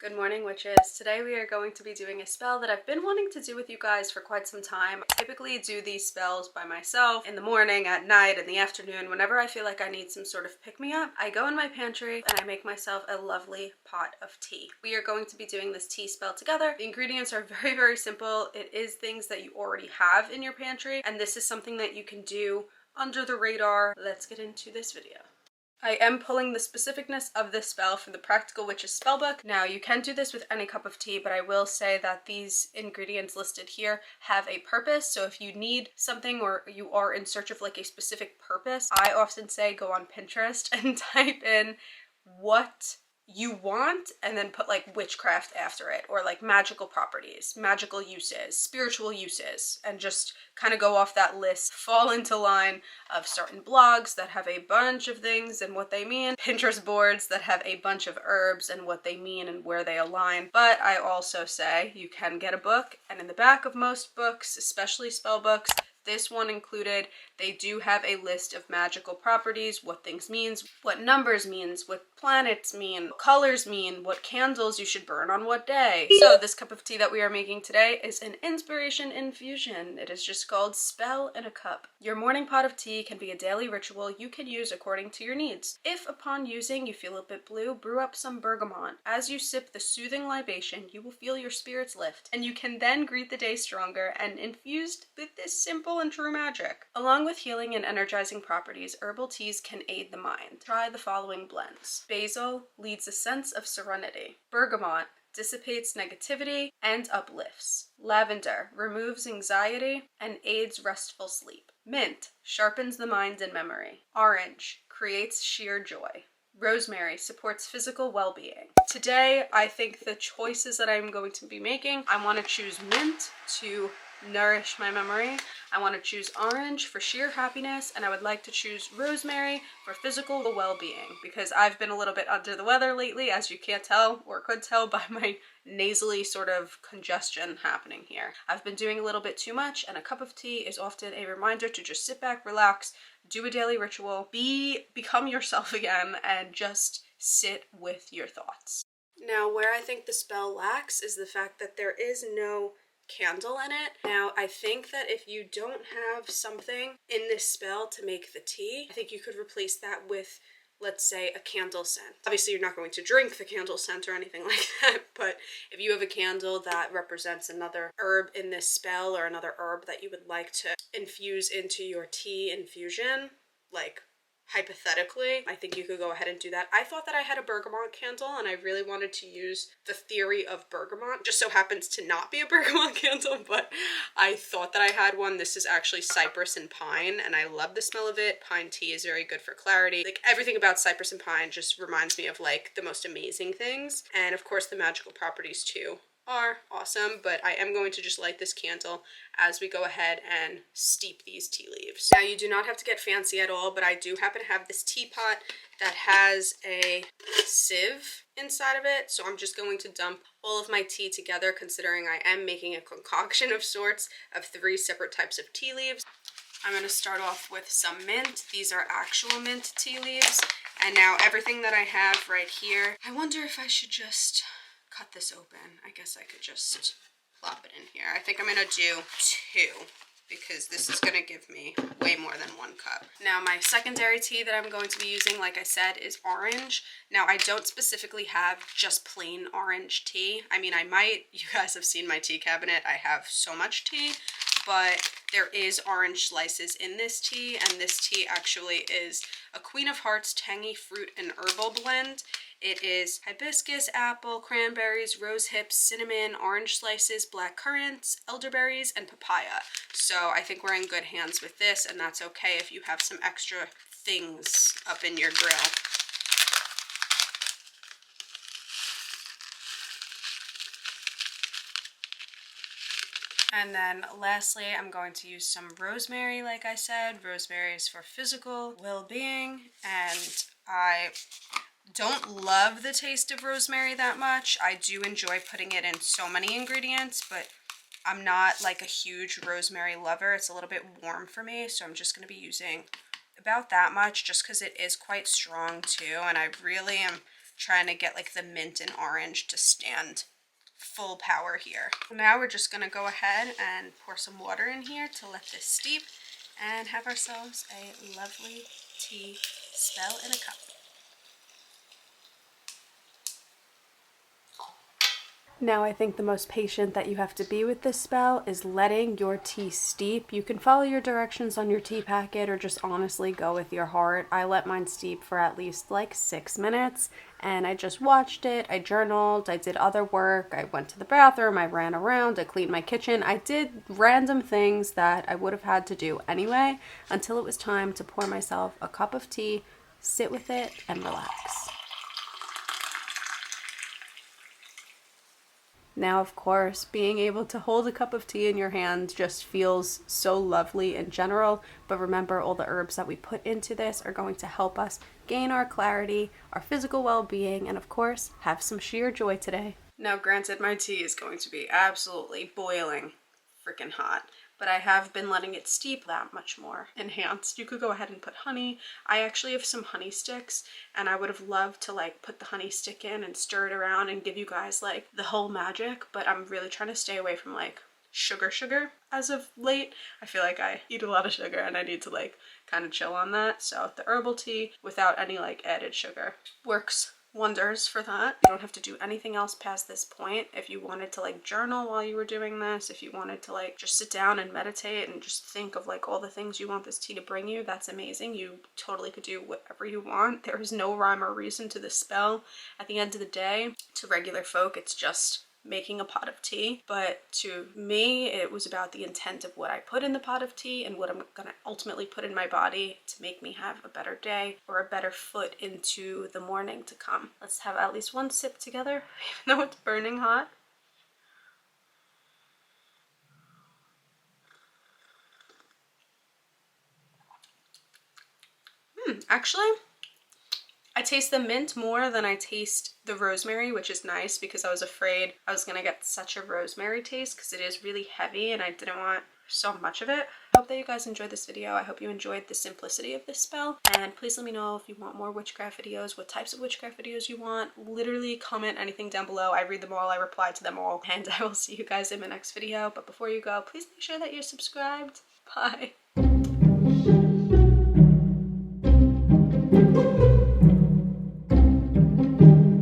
Good morning, witches. Today we are going to be doing a spell that I've been wanting to do with you guys for quite some time. I typically do these spells by myself in the morning, at night, in the afternoon, whenever I feel like I need some sort of pick-me-up. I go in my pantry and I make myself a lovely pot of tea. We are going to be doing this tea spell together. The ingredients are very, very simple. It is things that you already have in your pantry, and this is something that you can do under the radar. Let's get into this video. I am pulling the specificness of this spell from the Practical Witches spellbook. Now, you can do this with any cup of tea, but I will say that these ingredients listed here have a purpose. So if you need something or you are in search of like a specific purpose, I often say go on Pinterest and type in what you want and then put like witchcraft after it, or like magical properties, magical uses, spiritual uses, and just kind of go off that list. Fall into line of certain blogs that have a bunch of things and what they mean, Pinterest boards that have a bunch of herbs and what they mean and where they align. But I also say you can get a book, and in the back of most books, especially spell books, this one included, they do have a list of magical properties, what things means, what numbers means, what planets mean, what colors mean, what candles you should burn on what day. So this cup of tea that we are making today is an inspiration infusion. It is just called Spell in a Cup. Your morning pot of tea can be a daily ritual you can use according to your needs. If upon using you feel a bit blue, brew up some bergamot. As you sip the soothing libation, you will feel your spirits lift, and you can then greet the day stronger and infused with this simple and true magic. Along with healing and energizing properties, herbal teas can aid the mind. Try the following blends. Basil leads a sense of serenity. Bergamot dissipates negativity and uplifts. Lavender removes anxiety and aids restful sleep. Mint sharpens the mind and memory. Orange creates sheer joy. Rosemary supports physical well-being. Today, I think the choices that I'm going to be making, I want to choose mint to nourish my memory. I want to choose orange for sheer happiness, and I would like to choose rosemary for physical well-being, because I've been a little bit under the weather lately, as you can't tell or could tell by my nasally sort of congestion happening here. I've been doing a little bit too much, and a cup of tea is often a reminder to just sit back, relax, do a daily ritual, become yourself again, and just sit with your thoughts. Now, where I think the spell lacks is the fact that there is no candle in it. Now, I think that if you don't have something in this spell to make the tea, I think you could replace that with, let's say, a candle scent. Obviously, you're not going to drink the candle scent or anything like that, but if you have a candle that represents another herb in this spell, or another herb that you would like to infuse into your tea infusion, like hypothetically, I think you could go ahead and do that. I thought that I had a bergamot candle, and I really wanted to use the theory of bergamot. Just so happens to not be a bergamot candle, but I thought that I had one. This is actually cypress and pine, and I love the smell of it. Pine tea is very good for clarity. Like, everything about cypress and pine just reminds me of like the most amazing things. And of course the magical properties too are awesome, but I am going to just light this candle as we go ahead and steep these tea leaves. Now, you do not have to get fancy at all, but I do happen to have this teapot that has a sieve inside of it, so I'm just going to dump all of my tea together, considering I am making a concoction of sorts of 3 separate types of tea leaves. I'm going to start off with some mint. These are actual mint tea leaves, and now everything that I have right here, I wonder if I should just cut this open. I guess I could just plop it in here. I think I'm gonna do 2, because this is gonna give me way more than 1 cup. Now, my secondary tea that I'm going to be using, like I said, is orange. Now, I don't specifically have just plain orange tea. I mean, I might. You guys have seen my tea cabinet. I have so much tea, but there is orange slices in this tea, and this tea actually is a Queen of Hearts tangy fruit and herbal blend. It is hibiscus, apple, cranberries, rose hips, cinnamon, orange slices, black currants, elderberries, and papaya. So I think we're in good hands with this, and that's okay if you have some extra things up in your grill. And then lastly, I'm going to use some rosemary. Like I said, rosemary is for physical well-being, and I don't love the taste of rosemary that much. I do enjoy putting it in so many ingredients, but I'm not like a huge rosemary lover. It's a little bit warm for me, so I'm just going to be using about that much, just because it is quite strong too, and I really am trying to get like the mint and orange to stand full power here. Now we're just gonna go ahead and pour some water in here to let this steep and have ourselves a lovely tea spell in a cup. Now I think the most patient that you have to be with this spell is letting your tea steep. You can follow your directions on your tea packet or just honestly go with your heart. I let mine steep for at least like 6 minutes and I just watched it. I journaled, I did other work, I went to the bathroom, I ran around, I cleaned my kitchen. I did random things that I would have had to do anyway until it was time to pour myself a cup of tea, sit with it, and relax. Now, of course, being able to hold a cup of tea in your hand just feels so lovely in general, but remember all the herbs that we put into this are going to help us gain our clarity, our physical well-being, and of course, have some sheer joy today. Now, granted, my tea is going to be absolutely boiling freaking hot, but I have been letting it steep that much more enhanced. You could go ahead and put honey. I actually have some honey sticks and I would have loved to like put the honey stick in and stir it around and give you guys like the whole magic, but I'm really trying to stay away from like sugar as of late. I feel like I eat a lot of sugar and I need to like kind of chill on that. So the herbal tea without any like added sugar works wonders for that. You don't have to do anything else past this point. If you wanted to like journal while you were doing this, if you wanted to like just sit down and meditate and just think of like all the things you want this tea to bring you, that's amazing. You totally could do whatever you want. There is no rhyme or reason to this spell. At the end of the day, to regular folk, it's just making a pot of tea, but to me it was about the intent of what I put in the pot of tea and what I'm gonna ultimately put in my body to make me have a better day or a better foot into the morning to come. Let's have at least one sip together, even though it's burning hot. Actually, I taste the mint more than I taste the rosemary, which is nice because I was afraid I was gonna get such a rosemary taste because it is really heavy and I didn't want so much of it. I hope that you guys enjoyed this video. I hope you enjoyed the simplicity of this spell, and please let me know if you want more witchcraft videos, what types of witchcraft videos you want. Literally comment anything down below. I read them all, I reply to them all, and I will see you guys in my next video. But before you go, please make sure that you're subscribed. Bye.